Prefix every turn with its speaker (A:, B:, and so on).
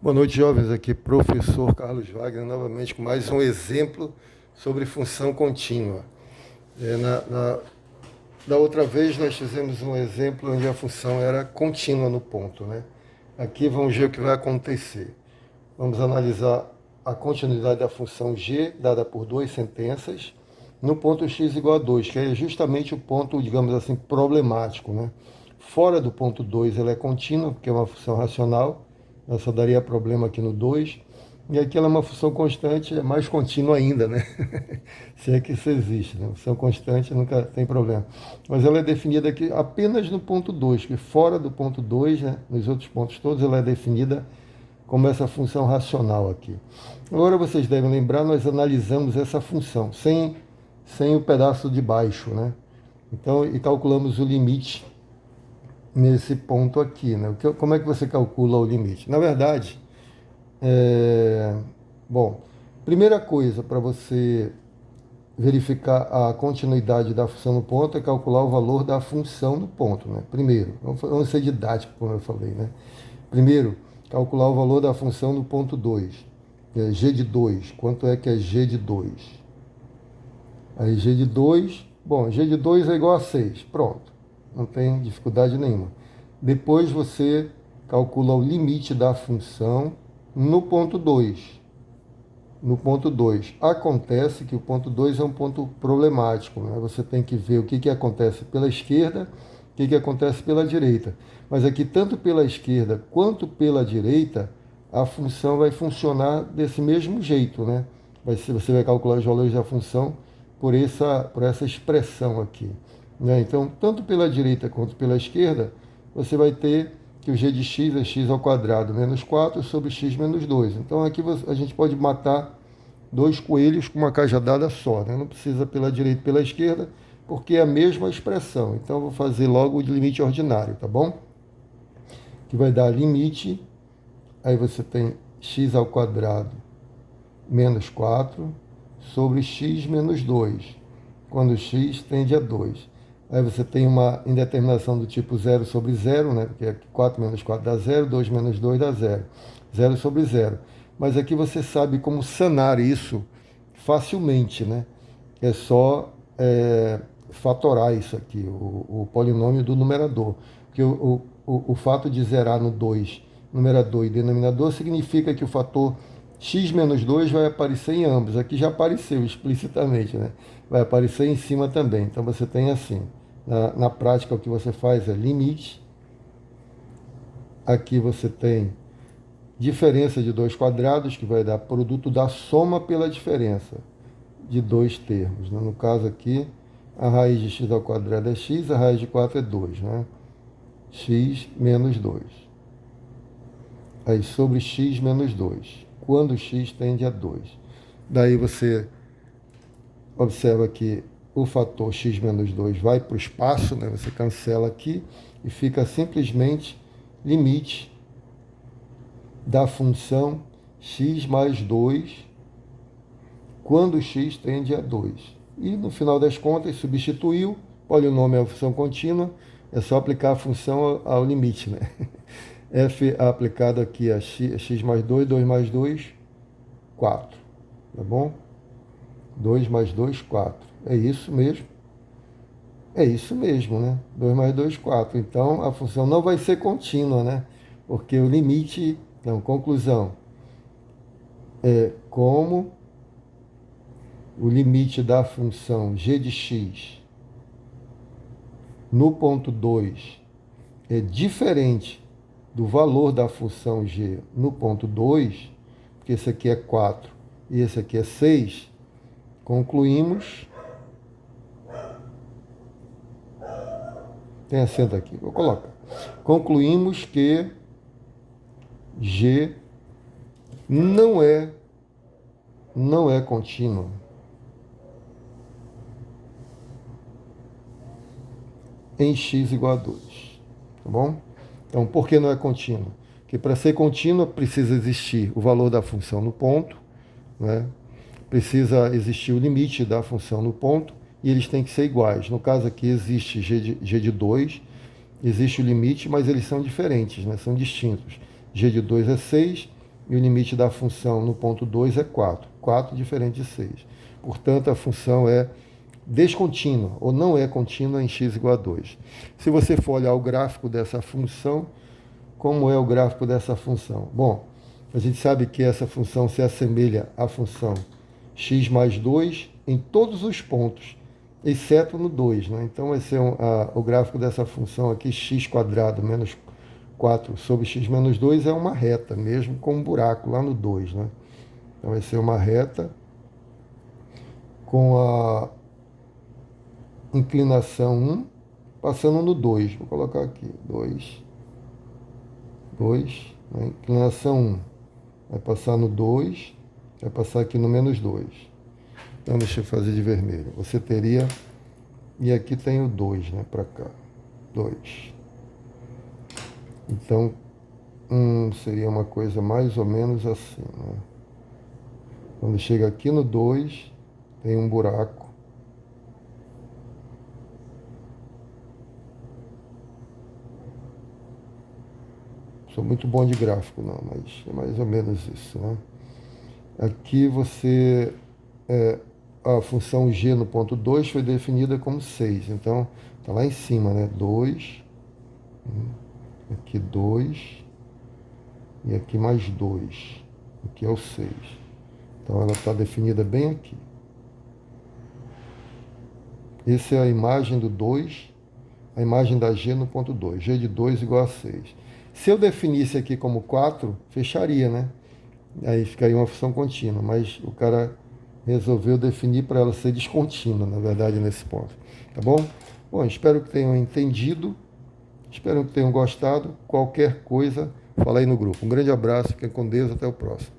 A: Boa noite, jovens. Aqui, professor Carlos Wagner, novamente com mais um exemplo sobre função contínua. Da outra vez, nós fizemos um exemplo onde a função era contínua no ponto, né? Aqui vamos ver o que vai acontecer. Vamos analisar a continuidade da função g, dada por duas sentenças, no ponto x igual a 2, que é justamente o ponto, digamos assim, problemático, né? Fora do ponto 2, ela é contínua, porque é uma função racional, ela só daria problema aqui no 2. E aqui ela é uma função constante, é mais contínua ainda, né? Se é que isso existe, né? Função constante nunca tem problema. Mas ela é definida aqui apenas no ponto 2, que fora do ponto 2, né? Nos outros pontos todos, ela é definida como essa função racional aqui. Agora vocês devem lembrar, nós analisamos essa função sem o pedaço de baixo, né? Então, e calculamos o limite nesse ponto aqui, né? Como é que você calcula o limite? Na verdade, bom, primeira coisa para você verificar a continuidade da função no ponto é calcular o valor da função no ponto, né? Primeiro, vamos ser didático, como eu falei, né? Primeiro, calcular o valor da função no ponto 2, g de 2. Quanto é que é g de 2? Aí g de 2, bom, g de 2 é igual a 6, pronto, não tem dificuldade nenhuma. Depois você calcula o limite da função no ponto 2. No ponto 2. Acontece que o ponto 2 é um ponto problemático, né? Você tem que ver o que acontece pela esquerda, o que acontece pela direita. Mas aqui, tanto pela esquerda quanto pela direita, a função vai funcionar desse mesmo jeito, né? Você vai calcular os valores da função por essa expressão aqui, né? Então, tanto pela direita quanto pela esquerda, você vai ter que o g de x é x ao quadrado menos 4 sobre x menos 2. Então, aqui a gente pode matar dois coelhos com uma cajadada só, né? Não precisa pela direita e pela esquerda, porque é a mesma expressão. Então, eu vou fazer logo o limite ordinário, tá bom? Que vai dar limite, aí você tem x ao quadrado menos 4 sobre x menos 2, quando x tende a 2. Aí você tem uma indeterminação do tipo 0 sobre 0, né? Porque 4 menos 4 dá 0, 2 menos 2 dá 0. 0 sobre 0. Mas aqui você sabe como sanar isso facilmente, né? É só fatorar isso aqui, o polinômio do numerador. Porque o fato de zerar no 2, numerador e denominador, significa que o fator x menos 2 vai aparecer em ambos. Aqui já apareceu explicitamente, né? Vai aparecer em cima também. Então você tem assim, na prática o que você faz é limite. Aqui você tem diferença de dois quadrados, que vai dar produto da soma pela diferença de dois termos, né? No caso aqui, a raiz de x ao quadrado é x, a raiz de 4 é 2, né? X menos 2. Aí sobre x menos 2, quando x tende a 2. Daí você observa que o fator x menos 2 vai para o espaço, né? Você cancela aqui e fica simplesmente limite da função x mais 2 quando x tende a 2. E no final das contas, substituiu, polinômio é uma função contínua, é só aplicar a função ao limite, né? F aplicado aqui a x mais 2, 2 mais 2, 4. Tá bom? 2 mais 2, 4. É isso mesmo? É isso mesmo, né? 2 mais 2, 4. Então, a função não vai ser contínua, né? Porque o limite, não, conclusão, é como o limite da função g de x no ponto 2 é diferente do valor da função g no ponto 2, porque esse aqui é 4 e esse aqui é 6, concluímos. Tem acento aqui, vou colocar. Concluímos que g não é contínuo. Em x igual a 2. Tá bom? Então, por que não é contínua? Porque para ser contínua precisa existir o valor da função no ponto, né? Precisa existir o limite da função no ponto e eles têm que ser iguais. No caso aqui existe g de 2, existe o limite, mas eles são diferentes, né? São distintos. G de 2 é 6 e o limite da função no ponto 2 é 4. 4 diferente de 6. Portanto, a função é descontínua, ou não é contínua em x igual a 2. Se você for olhar o gráfico dessa função, como é o gráfico dessa função? Bom, a gente sabe que essa função se assemelha à função x mais 2 em todos os pontos, exceto no 2. Né? Então, vai ser o gráfico dessa função aqui, x quadrado menos 4 sobre x menos 2, é uma reta, mesmo com um buraco lá no 2. Né? Então, vai ser uma reta com a inclinação 1 passando no 2. Vou colocar aqui, 2, né? Inclinação 1 vai passar no 2, vai passar aqui no menos 2. Então, deixa eu fazer de vermelho. Você teria, e aqui tem o 2, né, para cá, 2. Então, seria uma coisa mais ou menos assim, né? Quando chega aqui no 2, tem um buraco. Sou muito bom de gráfico, não, mas é mais ou menos isso, né? Aqui você, a função g no ponto 2 foi definida como 6, então está lá em cima, né? 2, aqui 2, e aqui mais 2, aqui é o 6. Então ela está definida bem aqui. Essa é a imagem do 2, a imagem da g no ponto 2, g de 2 igual a 6. Se eu definisse aqui como 4, fecharia, né? Aí ficaria uma função contínua, mas o cara resolveu definir para ela ser descontínua, na verdade, nesse ponto. Tá bom? Bom, espero que tenham entendido, espero que tenham gostado. Qualquer coisa, fala aí no grupo. Um grande abraço, fiquem com Deus, até o próximo.